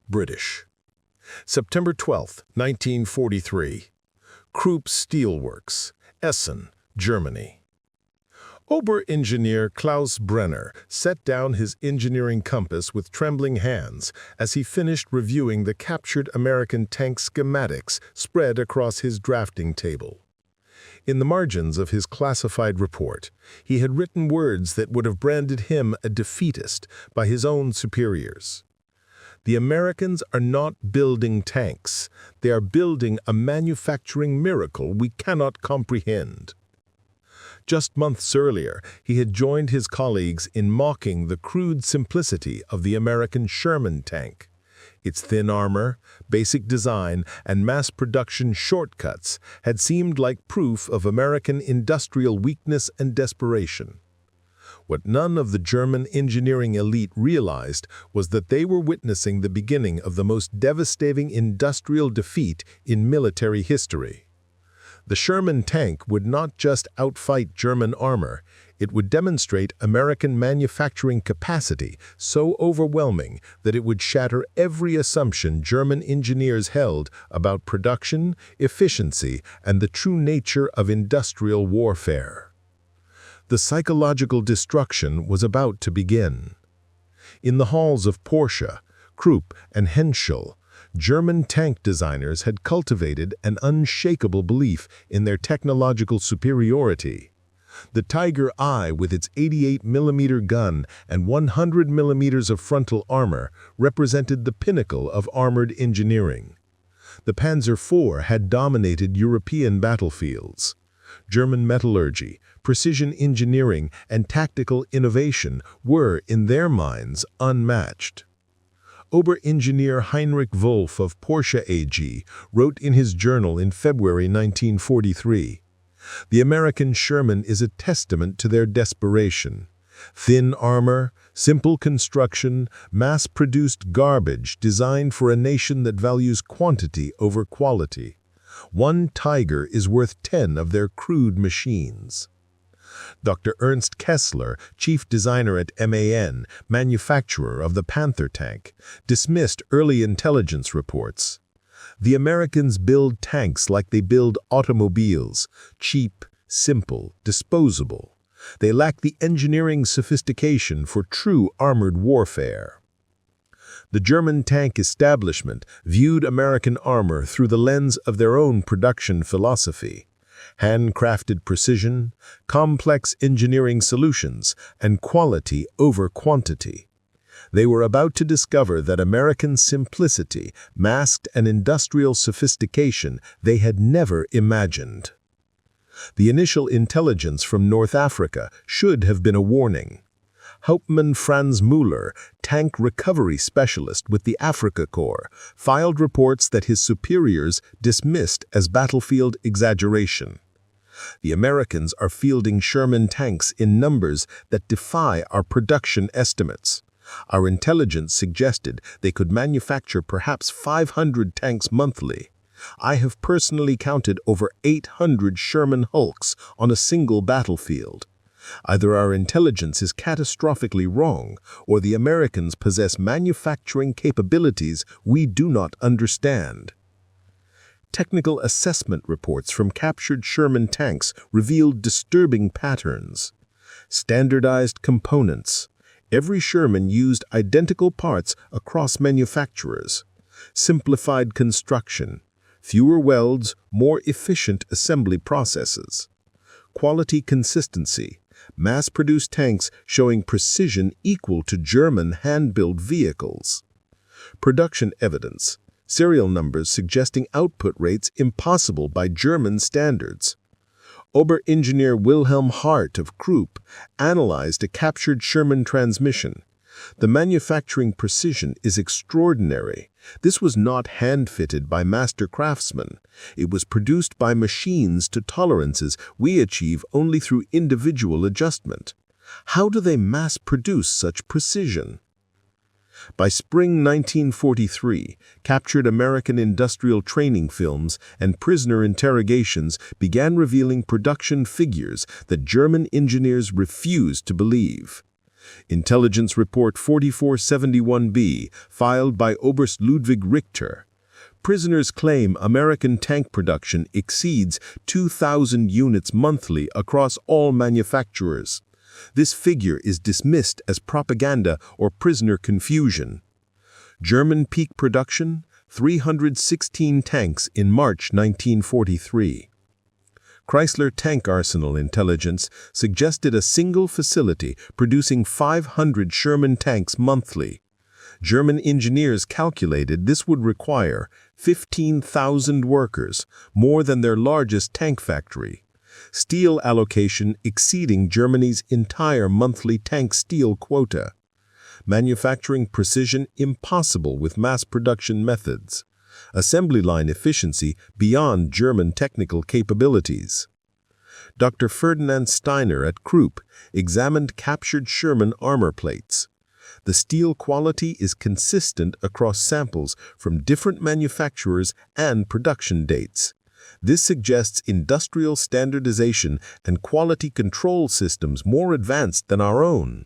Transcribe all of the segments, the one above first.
British. September 12, 1943. Krupp Steelworks, Essen, Germany. Oberingenieur Klaus Brenner set down his engineering compass with trembling hands as he finished reviewing the captured American tank schematics spread across his drafting table. In the margins of his classified report, he had written words that would have branded him a defeatist by his own superiors. The Americans are not building tanks. They are building a manufacturing miracle we cannot comprehend. Just months earlier, he had joined his colleagues in mocking the crude simplicity of the American Sherman tank. Its thin armor, basic design, and mass production shortcuts had seemed like proof of American industrial weakness and desperation. What none of the German engineering elite realized was that they were witnessing the beginning of the most devastating industrial defeat in military history. The Sherman tank would not just outfight German armor, it would demonstrate American manufacturing capacity so overwhelming that it would shatter every assumption German engineers held about production, efficiency, and the true nature of industrial warfare. The psychological destruction was about to begin. In the halls of Porsche, Krupp, and Henschel, German tank designers had cultivated an unshakable belief in their technological superiority. The Tiger I, with its 88mm gun and 100mm of frontal armor, represented the pinnacle of armored engineering. The Panzer IV had dominated European battlefields. German metallurgy, precision engineering, and tactical innovation were, in their minds, unmatched. Oberingenieur Heinrich Wolff of Porsche AG wrote in his journal in February 1943, "The American Sherman is a testament to their desperation. Thin armor, simple construction, mass-produced garbage designed for a nation that values quantity over quality. One Tiger is worth 10 of their crude machines." Dr. Ernst Kessler, chief designer at MAN, manufacturer of the Panther tank, dismissed early intelligence reports. The Americans build tanks like they build automobiles, cheap, simple, disposable. They lack the engineering sophistication for true armored warfare. The German tank establishment viewed American armor through the lens of their own production philosophy. Handcrafted precision, complex engineering solutions, and quality over quantity. They were about to discover that American simplicity masked an industrial sophistication they had never imagined. The initial intelligence from North Africa should have been a warning. Hauptmann Franz Müller, tank recovery specialist with the Africa Corps, filed reports that his superiors dismissed as battlefield exaggeration. The Americans are fielding Sherman tanks in numbers that defy our production estimates. Our intelligence suggested they could manufacture perhaps 500 tanks monthly. I have personally counted over 800 Sherman Hulks on a single battlefield. Either our intelligence is catastrophically wrong, or the Americans possess manufacturing capabilities we do not understand. Technical assessment reports from captured Sherman tanks revealed disturbing patterns. Standardized components. Every Sherman used identical parts across manufacturers. Simplified construction. Fewer welds, more efficient assembly processes. Quality consistency. Mass-produced tanks showing precision equal to German hand-built vehicles. Production evidence. Serial numbers suggesting output rates impossible by German standards. Oberingenieur Wilhelm Hart of Krupp analyzed a captured Sherman transmission. The manufacturing precision is extraordinary. This was not hand-fitted by master craftsmen. It was produced by machines to tolerances we achieve only through individual adjustment. How do they mass-produce such precision? By spring 1943, captured American industrial training films and prisoner interrogations began revealing production figures that German engineers refused to believe. Intelligence Report 4471B, filed by Oberst Ludwig Richter. Prisoners claim American tank production exceeds 2,000 units monthly across all manufacturers. This figure is dismissed as propaganda or prisoner confusion. German peak production, 316 tanks in March 1943. Chrysler Tank Arsenal intelligence suggested a single facility producing 500 Sherman tanks monthly. German engineers calculated this would require 15,000 workers, more than their largest tank factory. Steel allocation exceeding Germany's entire monthly tank steel quota. Manufacturing precision impossible with mass production methods. Assembly line efficiency beyond German technical capabilities. Dr. Ferdinand Steiner at Krupp examined captured Sherman armor plates. The steel quality is consistent across samples from different manufacturers and production dates. This suggests industrial standardization and quality control systems more advanced than our own.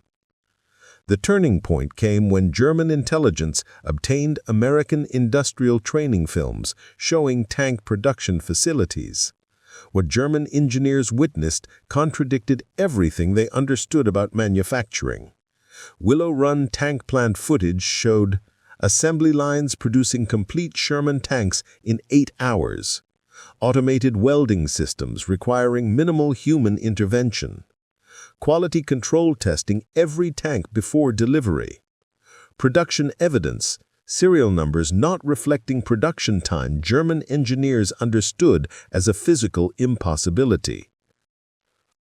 The turning point came when German intelligence obtained American industrial training films showing tank production facilities. What German engineers witnessed contradicted everything they understood about manufacturing. Willow Run tank plant footage showed assembly lines producing complete Sherman tanks in 8 hours. Automated welding systems requiring minimal human intervention. Quality control testing every tank before delivery. Production evidence, serial numbers not reflecting production time German engineers understood as a physical impossibility.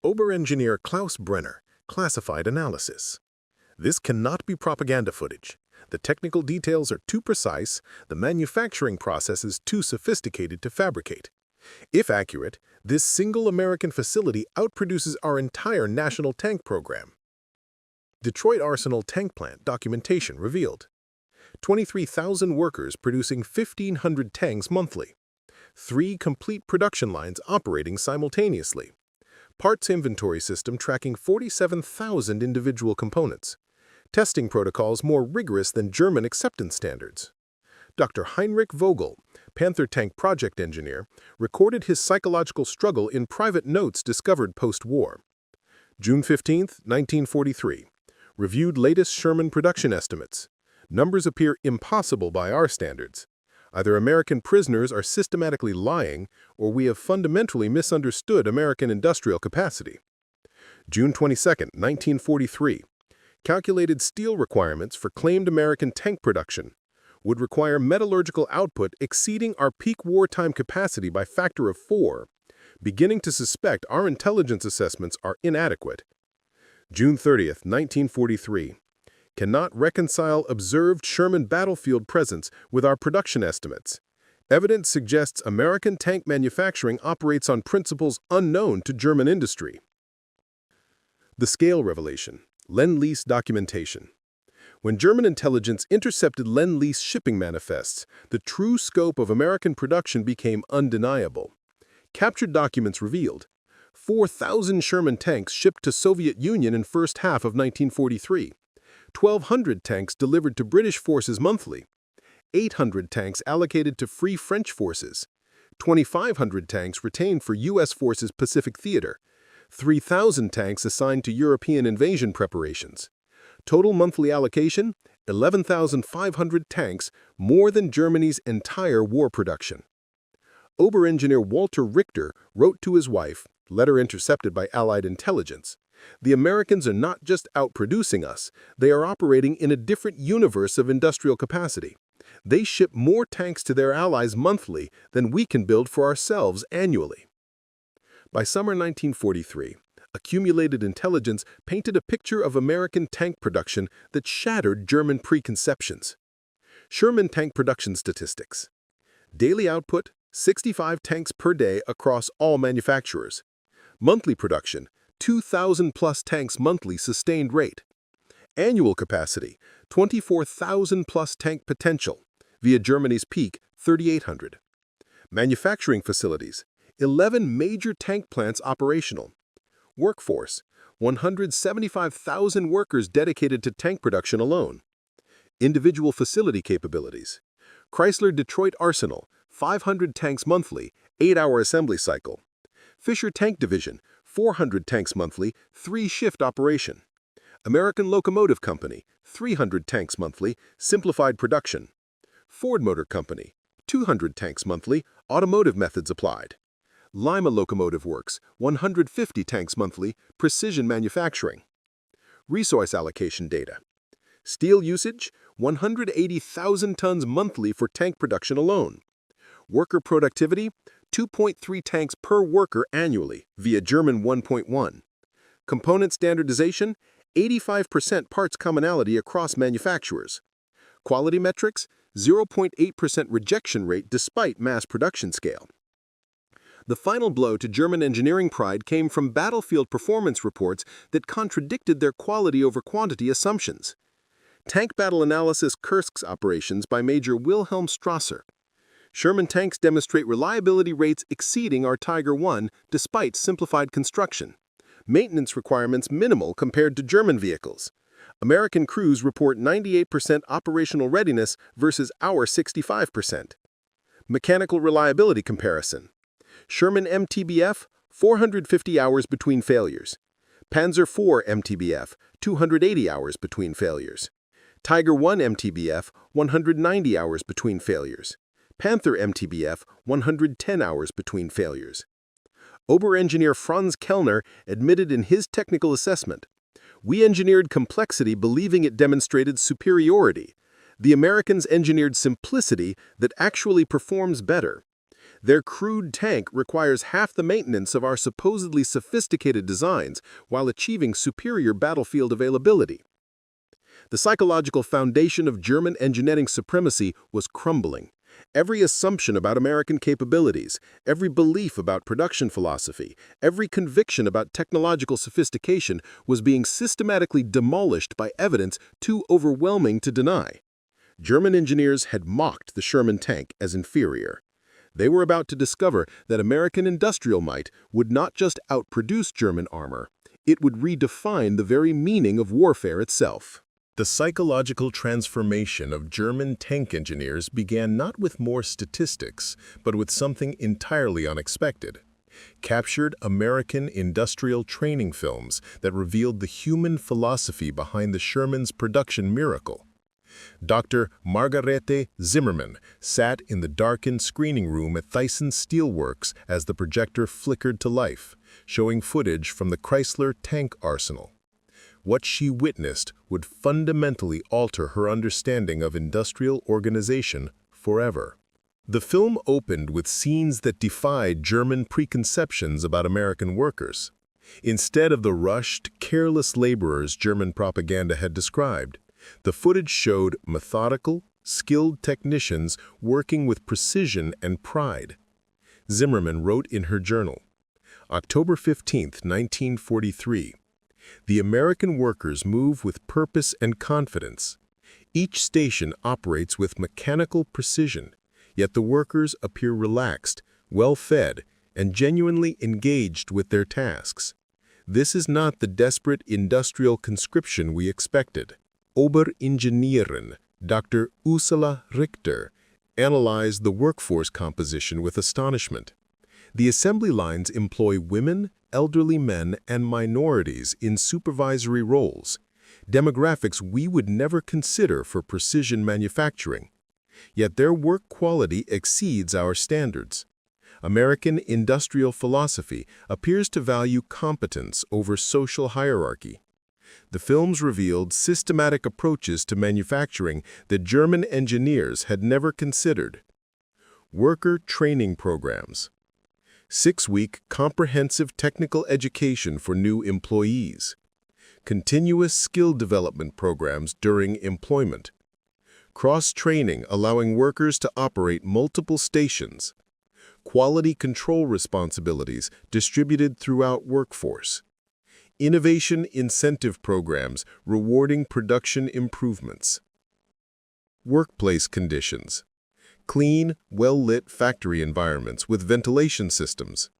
Oberingenieur Klaus Brenner, classified analysis. This cannot be propaganda footage. The technical details are too precise, the manufacturing process is too sophisticated to fabricate. If accurate, this single American facility outproduces our entire national tank program. Detroit Arsenal Tank Plant documentation revealed 23,000 workers producing 1,500 tanks monthly. 3 complete production lines operating simultaneously. Parts inventory system tracking 47,000 individual components. Testing protocols more rigorous than German acceptance standards. Dr. Heinrich Vogel, Panther Tank project engineer, recorded his psychological struggle in private notes discovered post-war. June 15, 1943. Reviewed latest Sherman production estimates. Numbers appear impossible by our standards. Either American prisoners are systematically lying, or we have fundamentally misunderstood American industrial capacity. June 22, 1943. Calculated steel requirements for claimed American tank production. Would require metallurgical output exceeding our peak wartime capacity by factor of 4, beginning to suspect our intelligence assessments are inadequate. June 30, 1943. Cannot reconcile observed Sherman battlefield presence with our production estimates. Evidence suggests American tank manufacturing operates on principles unknown to German industry. The scale revelation, Lend-Lease documentation. When German intelligence intercepted Lend-Lease shipping manifests, the true scope of American production became undeniable. Captured documents revealed 4,000 Sherman tanks shipped to Soviet Union in first half of 1943, 1,200 tanks delivered to British forces monthly, 800 tanks allocated to Free French forces, 2,500 tanks retained for U.S. Forces Pacific Theater, 3,000 tanks assigned to European invasion preparations. Total monthly allocation, 11,500 tanks, more than Germany's entire war production. Oberingenieur Walter Richter wrote to his wife, letter intercepted by Allied intelligence, "The Americans are not just outproducing us, they are operating in a different universe of industrial capacity. They ship more tanks to their allies monthly than we can build for ourselves annually." By summer 1943, accumulated intelligence painted a picture of American tank production that shattered German preconceptions. Sherman tank production statistics. Daily output, 65 tanks per day across all manufacturers. Monthly production, 2,000 plus tanks monthly sustained rate. Annual capacity, 24,000 plus tank potential, via Germany's peak, 3,800. Manufacturing facilities, 11 major tank plants operational. Workforce: 175,000 workers dedicated to tank production alone. Individual facility capabilities: Chrysler Detroit Arsenal, 500 tanks monthly, 8-hour assembly cycle. Fisher Tank Division, 400 tanks monthly, 3-shift operation. American Locomotive Company, 300 tanks monthly, simplified production. Ford Motor Company, 200 tanks monthly, automotive methods applied. Lima Locomotive Works, 150 tanks monthly, precision manufacturing. Resource allocation data: steel usage, 180,000 tons monthly for tank production alone. Worker productivity, 2.3 tanks per worker annually via German 1.1. Component standardization, 85% parts commonality across manufacturers. Quality metrics, 0.8% rejection rate despite mass production scale. The final blow to German engineering pride came from battlefield performance reports that contradicted their quality over quantity assumptions. Tank Battle Analysis Kursk's operations by Major Wilhelm Strasser. Sherman tanks demonstrate reliability rates exceeding our Tiger I despite simplified construction. Maintenance requirements minimal compared to German vehicles. American crews report 98% operational readiness versus our 65%. Mechanical reliability comparison: Sherman MTBF, 450 hours between failures. Panzer IV MTBF, 280 hours between failures. Tiger I MTBF, 190 hours between failures. Panther MTBF, 110 hours between failures. Oberingenieur Franz Kellner admitted in his technical assessment, "We engineered complexity believing it demonstrated superiority. The Americans engineered simplicity that actually performs better. Their crude tank requires half the maintenance of our supposedly sophisticated designs while achieving superior battlefield availability." The psychological foundation of German engineering supremacy was crumbling. Every assumption about American capabilities, every belief about production philosophy, every conviction about technological sophistication was being systematically demolished by evidence too overwhelming to deny. German engineers had mocked the Sherman tank as inferior. They were about to discover that American industrial might would not just outproduce German armor, it would redefine the very meaning of warfare itself. The psychological transformation of German tank engineers began not with more statistics, but with something entirely unexpected. Captured American industrial training films that revealed the human philosophy behind the Sherman's production miracle. Dr. Margarete Zimmermann sat in the darkened screening room at Thyssen Steel Works as the projector flickered to life, showing footage from the Chrysler tank arsenal. What she witnessed would fundamentally alter her understanding of industrial organization forever. The film opened with scenes that defied German preconceptions about American workers. Instead of the rushed, careless laborers German propaganda had described, the footage showed methodical, skilled technicians working with precision and pride. Zimmermann wrote in her journal, October 15, 1943, "The American workers move with purpose and confidence. Each station operates with mechanical precision, yet the workers appear relaxed, well-fed, and genuinely engaged with their tasks. This is not the desperate industrial conscription we expected." Oberingenieurin Dr. Ursula Richter analyzed the workforce composition with astonishment. The assembly lines employ women, elderly men, and minorities in supervisory roles, demographics we would never consider for precision manufacturing. Yet their work quality exceeds our standards. American industrial philosophy appears to value competence over social hierarchy. The films revealed systematic approaches to manufacturing that German engineers had never considered. Worker training programs. 6-week comprehensive technical education for new employees. Continuous skill development programs during employment. Cross-training allowing workers to operate multiple stations. Quality control responsibilities distributed throughout workforce. Innovation incentive programs rewarding production improvements. Workplace conditions. Clean, well-lit factory environments with ventilation systems.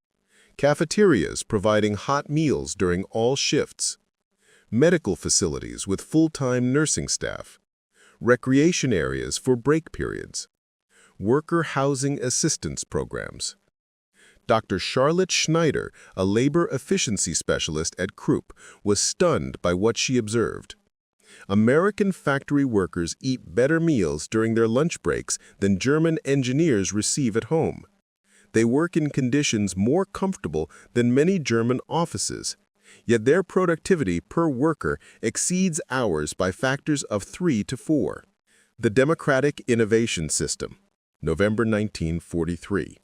cafeterias providing hot meals during all shifts, medical facilities with full-time nursing staff, recreation areas for break periods, worker housing assistance programs. Dr. Charlotte Schneider, a labor efficiency specialist at Krupp, was stunned by what she observed. American factory workers eat better meals during their lunch breaks than German engineers receive at home. They work in conditions more comfortable than many German offices, yet their productivity per worker exceeds ours by factors of 3 to 4. The Democratic Innovation System, November 1943.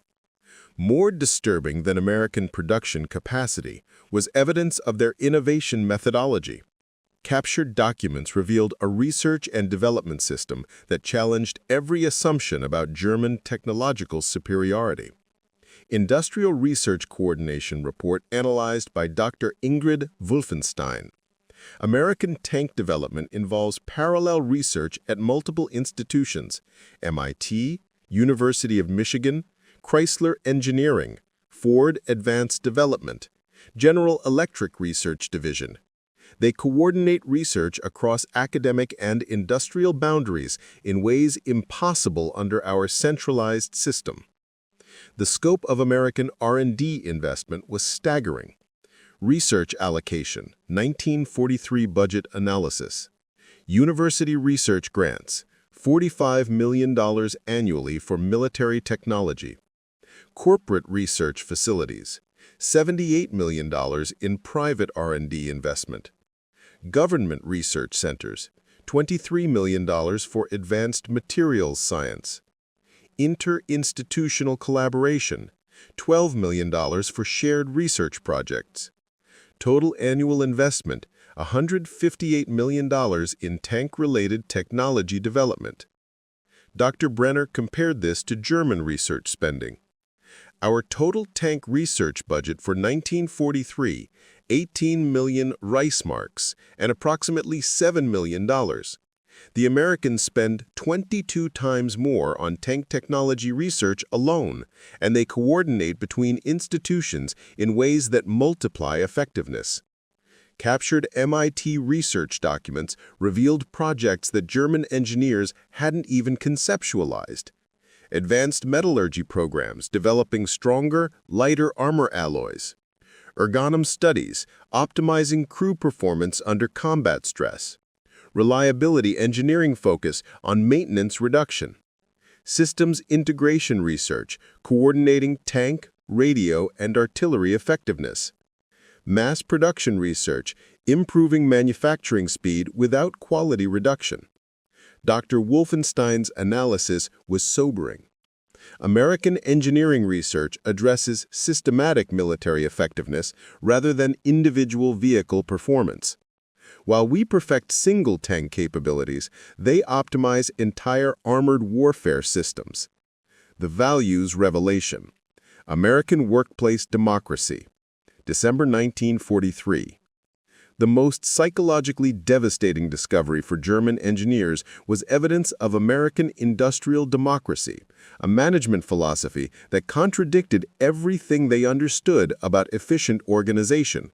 More disturbing than American production capacity was evidence of their innovation methodology. Captured documents revealed a research and development system that challenged every assumption about German technological superiority. Industrial Research Coordination report analyzed by Dr. Ingrid Wolfenstein. American tank development involves parallel research at multiple institutions: MIT, University of Michigan, Chrysler Engineering, Ford Advanced Development, General Electric Research Division. They coordinate research across academic and industrial boundaries in ways impossible under our centralized system. The scope of American R&D investment was staggering. Research allocation, 1943 budget analysis. University research grants, $45 million annually for military technology. Corporate research facilities, $78 million in private R&D investment. Government research centers, $23 million for advanced materials science. Inter-institutional collaboration, $12 million for shared research projects. Total annual investment, $158 million in tank-related technology development. Dr. Brenner compared this to German research spending. Our total tank research budget for 1943, 18 million Reichsmarks, and approximately $7 million. The Americans spend 22 times more on tank technology research alone, and they coordinate between institutions in ways that multiply effectiveness. Captured MIT research documents revealed projects that German engineers hadn't even conceptualized. Advanced metallurgy programs developing stronger, lighter armor alloys. Ergonom studies optimizing crew performance under combat stress. Reliability engineering focus on maintenance reduction. Systems integration research coordinating tank, radio, and artillery effectiveness. Mass production research improving manufacturing speed without quality reduction. Dr. Wolfenstein's analysis was sobering. American engineering research addresses systematic military effectiveness rather than individual vehicle performance. While we perfect single tank capabilities, they optimize entire armored warfare systems. The Values Revelation. American Workplace Democracy. December 1943. The most psychologically devastating discovery for German engineers was evidence of American industrial democracy, a management philosophy that contradicted everything they understood about efficient organization.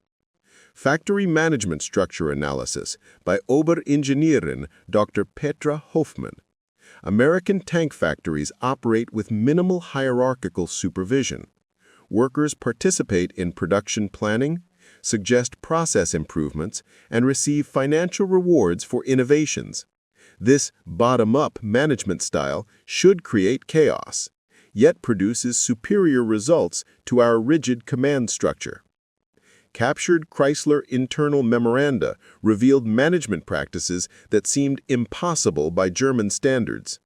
Factory Management Structure Analysis by Oberingenieurin Dr. Petra Hofmann. American tank factories operate with minimal hierarchical supervision. Workers participate in production planning, suggest process improvements, and receive financial rewards for innovations. This bottom-up management style should create chaos, yet produces superior results to our rigid command structure. Captured Chrysler internal memoranda revealed management practices that seemed impossible by German standards.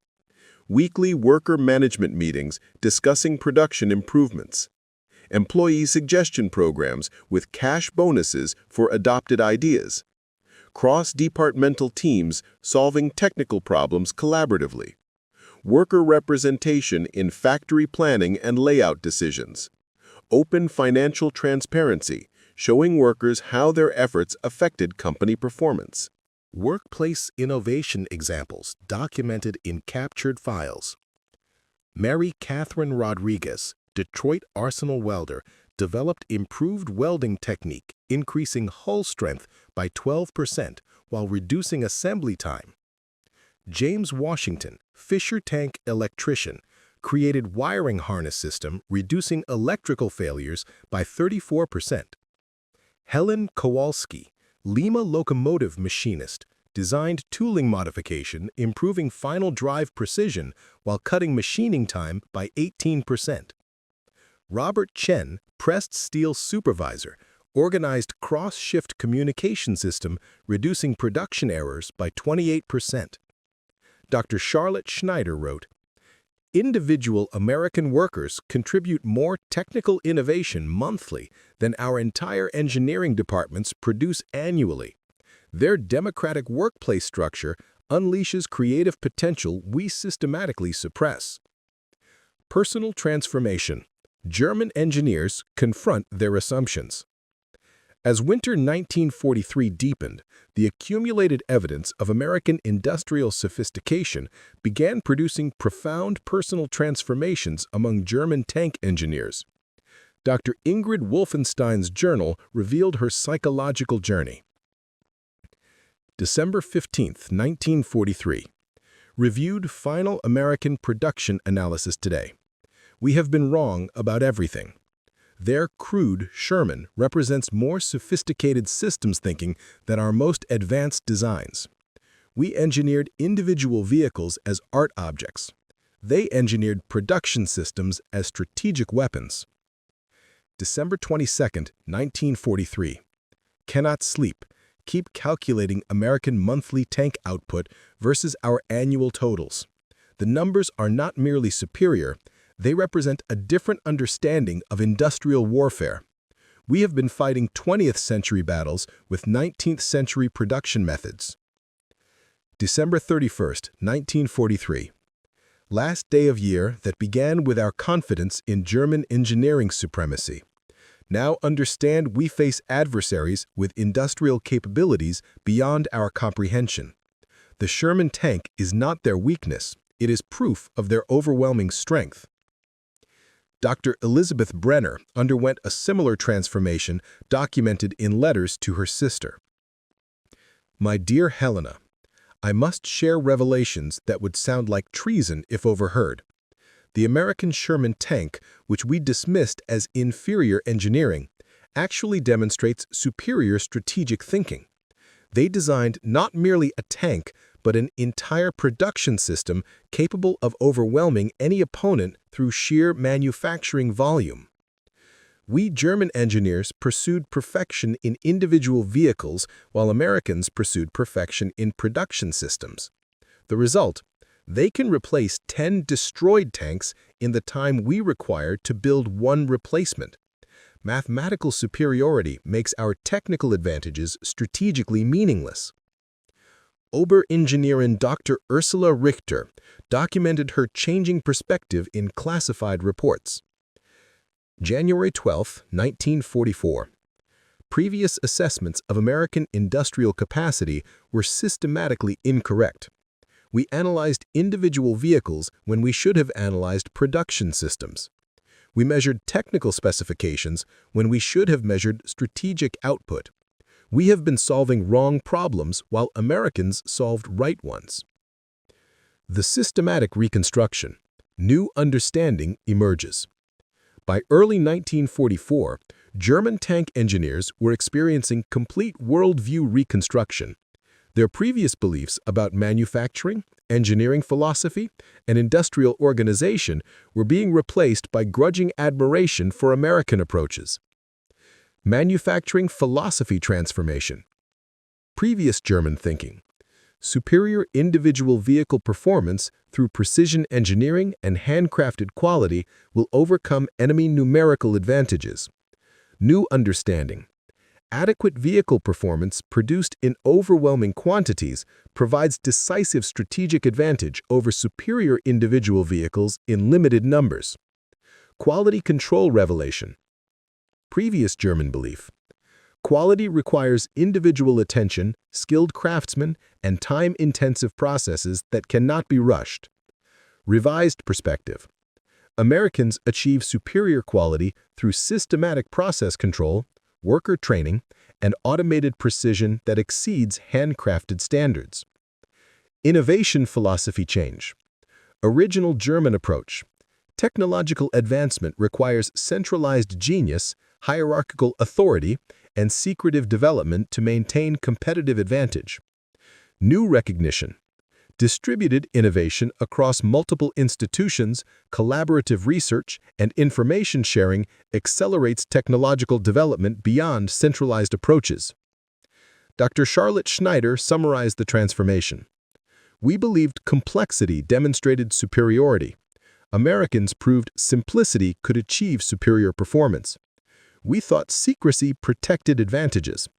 Weekly worker management meetings discussing production improvements. Employee suggestion programs with cash bonuses for adopted ideas. Cross-departmental teams solving technical problems collaboratively. Worker representation in factory planning and layout decisions. Open financial transparency, showing workers how their efforts affected company performance. Workplace innovation examples documented in captured files. Mary Catherine Rodriguez, Detroit arsenal welder, developed improved welding technique, increasing hull strength by 12% while reducing assembly time. James Washington, Fisher tank electrician, created wiring harness system, reducing electrical failures by 34%. Helen Kowalski, Lima locomotive machinist, designed tooling modification, improving final drive precision while cutting machining time by 18%. Robert Chen, pressed steel supervisor, organized cross-shift communication system, reducing production errors by 28%. Dr. Charlotte Schneider wrote, "Individual American workers contribute more technical innovation monthly than our entire engineering departments produce annually. Their democratic workplace structure unleashes creative potential we systematically suppress." Personal transformation. German engineers confront their assumptions. As winter 1943 deepened, the accumulated evidence of American industrial sophistication began producing profound personal transformations among German tank engineers. Dr. Ingrid Wolfenstein's journal revealed her psychological journey. December 15, 1943. Reviewed final American production analysis today. We have been wrong about everything. Their crude Sherman represents more sophisticated systems thinking than our most advanced designs. We engineered individual vehicles as art objects. They engineered production systems as strategic weapons. December 22, 1943. Cannot sleep. Keep calculating American monthly tank output versus our annual totals. The numbers are not merely superior, they represent a different understanding of industrial warfare. We have been fighting 20th century battles with 19th century production methods. December 31, 1943. Last day of year that began with our confidence in German engineering supremacy. Now understand we face adversaries with industrial capabilities beyond our comprehension. The Sherman tank is not their weakness, it is proof of their overwhelming strength. Dr. Elizabeth Brenner underwent a similar transformation documented in letters to her sister. My dear Helena, I must share revelations that would sound like treason if overheard. The American Sherman tank, which we dismissed as inferior engineering, actually demonstrates superior strategic thinking. They designed not merely a tank, but an entire production system capable of overwhelming any opponent through sheer manufacturing volume. We German engineers pursued perfection in individual vehicles, while Americans pursued perfection in production systems. The result? They can replace 10 destroyed tanks in the time we require to build one replacement. Mathematical superiority makes our technical advantages strategically meaningless. Oberingenieurin Dr. Ursula Richter documented her changing perspective in classified reports. January 12, 1944. Previous assessments of American industrial capacity were systematically incorrect. We analyzed individual vehicles when we should have analyzed production systems. We measured technical specifications when we should have measured strategic output. We have been solving wrong problems while Americans solved right ones. The systematic reconstruction. New understanding emerges. By early 1944, German tank engineers were experiencing complete worldview reconstruction. Their previous beliefs about manufacturing, engineering philosophy, and industrial organization were being replaced by grudging admiration for American approaches. Manufacturing philosophy transformation. Previous German thinking. Superior individual vehicle performance through precision engineering and handcrafted quality will overcome enemy numerical advantages. New understanding. Adequate vehicle performance produced in overwhelming quantities provides decisive strategic advantage over superior individual vehicles in limited numbers. Quality control revelation. Previous German belief. Quality requires individual attention, skilled craftsmen, and time-intensive processes that cannot be rushed. Revised perspective. Americans achieve superior quality through systematic process control, worker training, and automated precision that exceeds handcrafted standards. Innovation philosophy change. Original German approach. Technological advancement requires centralized genius, hierarchical authority, and secretive development to maintain competitive advantage. New recognition. Distributed innovation across multiple institutions, collaborative research, and information sharing accelerates technological development beyond centralized approaches. Dr. Charlotte Schneider summarized the transformation. We believed complexity demonstrated superiority. Americans proved simplicity could achieve superior performance. We thought secrecy protected advantages.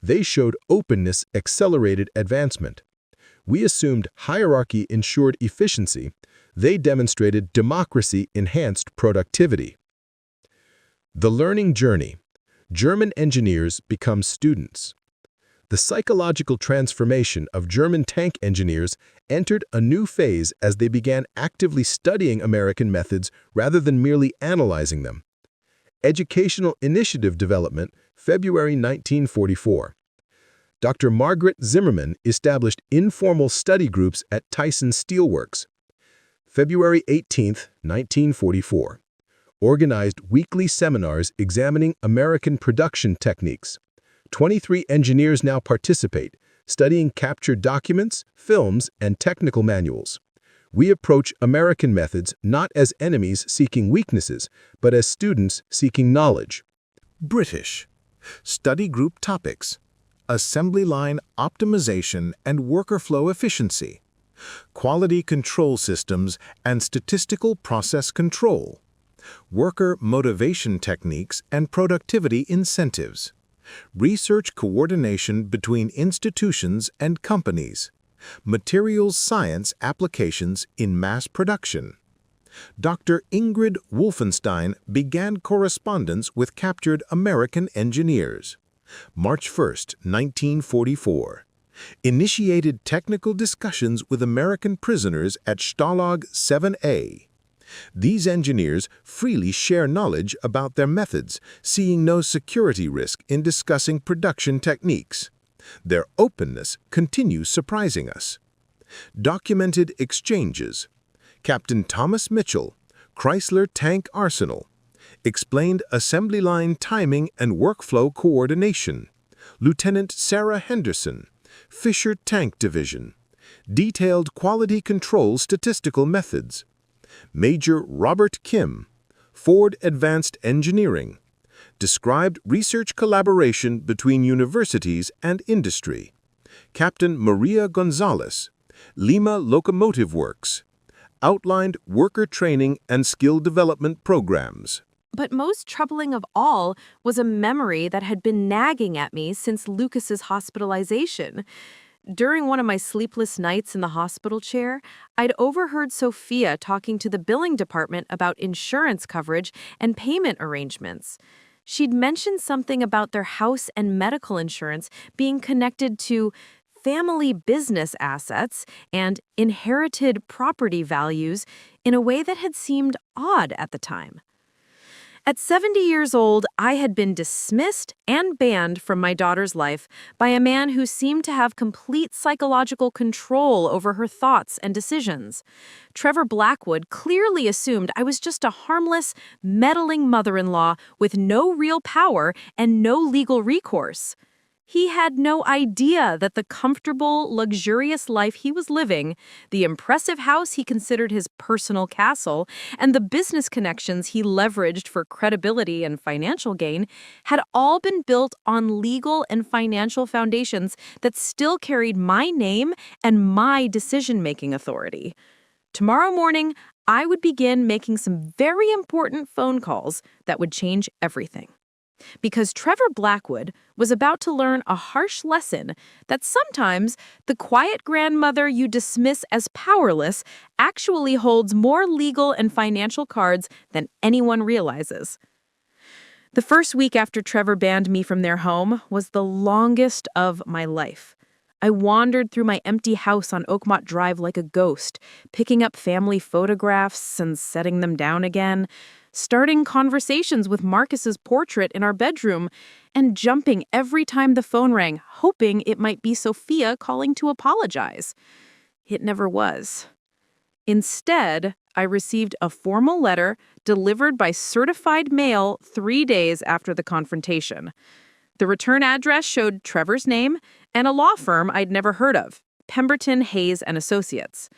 They showed openness accelerated advancement. We assumed hierarchy ensured efficiency. They demonstrated democracy enhanced productivity. The learning journey. German engineers become students. The psychological transformation of German tank engineers entered a new phase as they began actively studying American methods rather than merely analyzing them. Educational Initiative Development, February 1944. Dr. Margaret Zimmerman established informal study groups at Tyson Steel Works. February 18, 1944. Organized weekly seminars examining American production techniques. 23 engineers now participate, studying captured documents, films, and technical manuals. We approach American methods not as enemies seeking weaknesses, but as students seeking knowledge. British. Study group topics. Assembly line optimization and worker flow efficiency. Quality control systems and statistical process control. Worker motivation techniques and productivity incentives. Research coordination between institutions and companies. Materials science applications in mass production. Dr. Ingrid Wolfenstein began correspondence with captured American engineers. March 1, 1944. Initiated technical discussions with American prisoners at Stalag 7A. These engineers freely share knowledge about their methods, seeing no security risk in discussing production techniques. Their openness continues surprising us. Documented exchanges. Captain Thomas Mitchell, Chrysler Tank Arsenal. Explained assembly line timing and workflow coordination. Lieutenant Sarah Henderson, Fisher Tank Division. Detailed quality control statistical methods. Major Robert Kim, Ford Advanced Engineering. Described research collaboration between universities and industry. Captain Maria Gonzalez, Lima Locomotive Works. Outlined worker training and skill development programs. But most troubling of all was a memory that had been nagging at me since Lucas's hospitalization. During one of my sleepless nights in the hospital chair, I'd overheard Sophia talking to the billing department about insurance coverage and payment arrangements. She'd mentioned something about their house and medical insurance being connected to family business assets and inherited property values in a way that had seemed odd at the time. At 70 years old, I had been dismissed and banned from my daughter's life by a man who seemed to have complete psychological control over her thoughts and decisions. Trevor Blackwood clearly assumed I was just a harmless, meddling mother-in-law with no real power and no legal recourse. He had no idea that the comfortable, luxurious life he was living, the impressive house he considered his personal castle, and the business connections he leveraged for credibility and financial gain had all been built on legal and financial foundations that still carried my name and my decision-making authority. Tomorrow morning, I would begin making some very important phone calls that would change everything. Because Trevor Blackwood was about to learn a harsh lesson that sometimes the quiet grandmother you dismiss as powerless actually holds more legal and financial cards than anyone realizes. The first week after Trevor banned me from their home was the longest of my life. I wandered through my empty house on Oakmont Drive like a ghost, picking up family photographs and setting them down again, starting conversations with Marcus's portrait in our bedroom, and jumping every time the phone rang, hoping it might be Sophia calling to apologize. It never was. Instead, I received a formal letter delivered by certified mail 3 days after the confrontation. The return address showed Trevor's name and a law firm I'd never heard of, Pemberton, Hayes and Associates.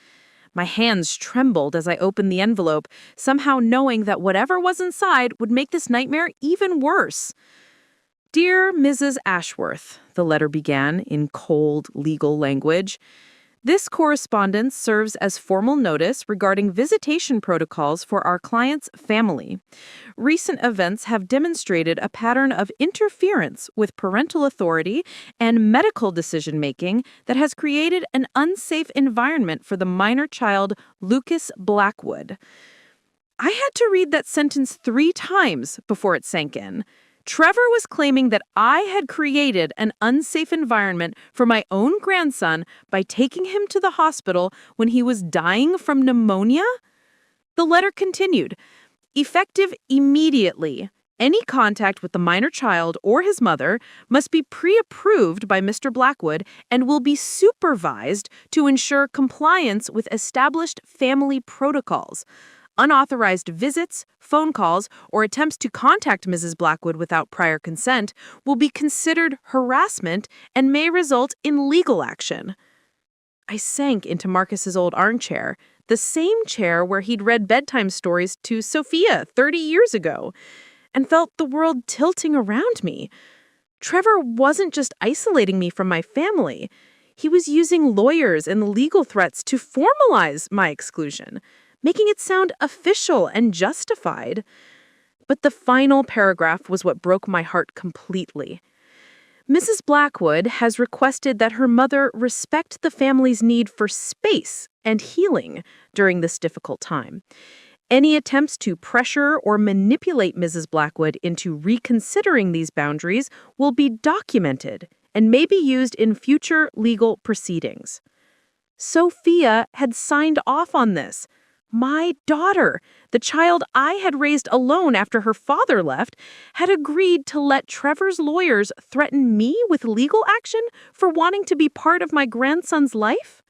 My hands trembled as I opened the envelope, somehow knowing that whatever was inside would make this nightmare even worse. Dear Mrs. Ashworth, the letter began in cold legal language. This correspondence serves as formal notice regarding visitation protocols for our client's family. Recent events have demonstrated a pattern of interference with parental authority and medical decision-making that has created an unsafe environment for the minor child, Lucas Blackwood. I had to read that sentence 3 times before it sank in. Trevor was claiming that I had created an unsafe environment for my own grandson by taking him to the hospital when he was dying from pneumonia? The letter continued, effective immediately. Any contact with the minor child or his mother must be pre-approved by Mr. Blackwood and will be supervised to ensure compliance with established family protocols. Unauthorized visits, phone calls, or attempts to contact Mrs. Blackwood without prior consent will be considered harassment and may result in legal action. I sank into Marcus's old armchair, the same chair where he'd read bedtime stories to Sophia 30 years ago, and felt the world tilting around me. Trevor wasn't just isolating me from my family. He was using lawyers and legal threats to formalize my exclusion, making it sound official and justified. But the final paragraph was what broke my heart completely. Mrs. Blackwood has requested that her mother respect the family's need for space and healing during this difficult time. Any attempts to pressure or manipulate Mrs. Blackwood into reconsidering these boundaries will be documented and may be used in future legal proceedings. Sophia had signed off on this. My daughter, the child I had raised alone after her father left, had agreed to let Trevor's lawyers threaten me with legal action for wanting to be part of my grandson's life?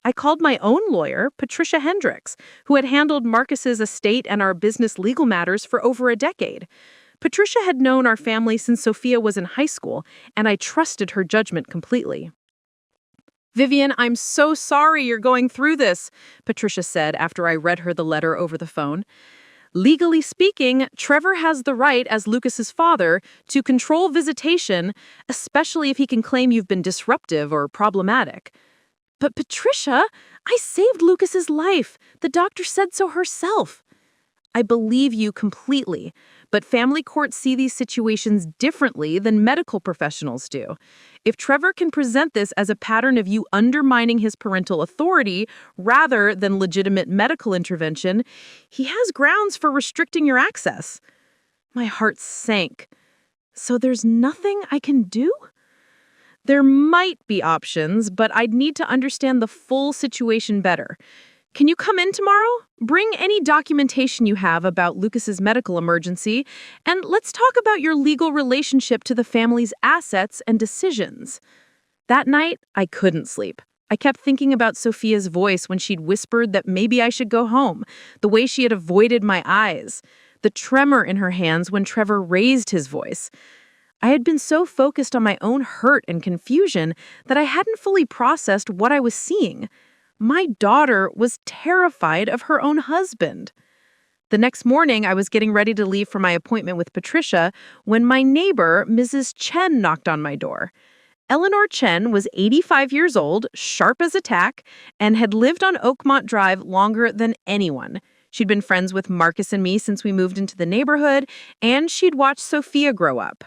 I called my own lawyer, Patricia Hendricks, who had handled Marcus's estate and our business legal matters for over a decade. Patricia had known our family since Sophia was in high school, and I trusted her judgment completely. Vivian, I'm so sorry you're going through this, Patricia said after I read her the letter over the phone. Legally speaking, Trevor has the right, as Lucas's father, to control visitation, especially if he can claim you've been disruptive or problematic. But Patricia, I saved Lucas's life. The doctor said so herself. I believe you completely, but family courts see these situations differently than medical professionals do. If Trevor can present this as a pattern of you undermining his parental authority rather than legitimate medical intervention, he has grounds for restricting your access. My heart sank. So there's nothing I can do? There might be options, but I'd need to understand the full situation better. Can you come in tomorrow? Bring any documentation you have about Lucas's medical emergency, and let's talk about your legal relationship to the family's assets and decisions. That night, I couldn't sleep. I kept thinking about Sophia's voice when she'd whispered that maybe I should go home, the way she had avoided my eyes, the tremor in her hands when Trevor raised his voice. I had been so focused on my own hurt and confusion that I hadn't fully processed what I was seeing. My daughter was terrified of her own husband. The next morning, I was getting ready to leave for my appointment with Patricia when my neighbor, Mrs. Chen, knocked on my door. Eleanor Chen was 85 years old, sharp as a tack, and had lived on Oakmont Drive longer than anyone. She'd been friends with Marcus and me since we moved into the neighborhood, and she'd watched Sophia grow up.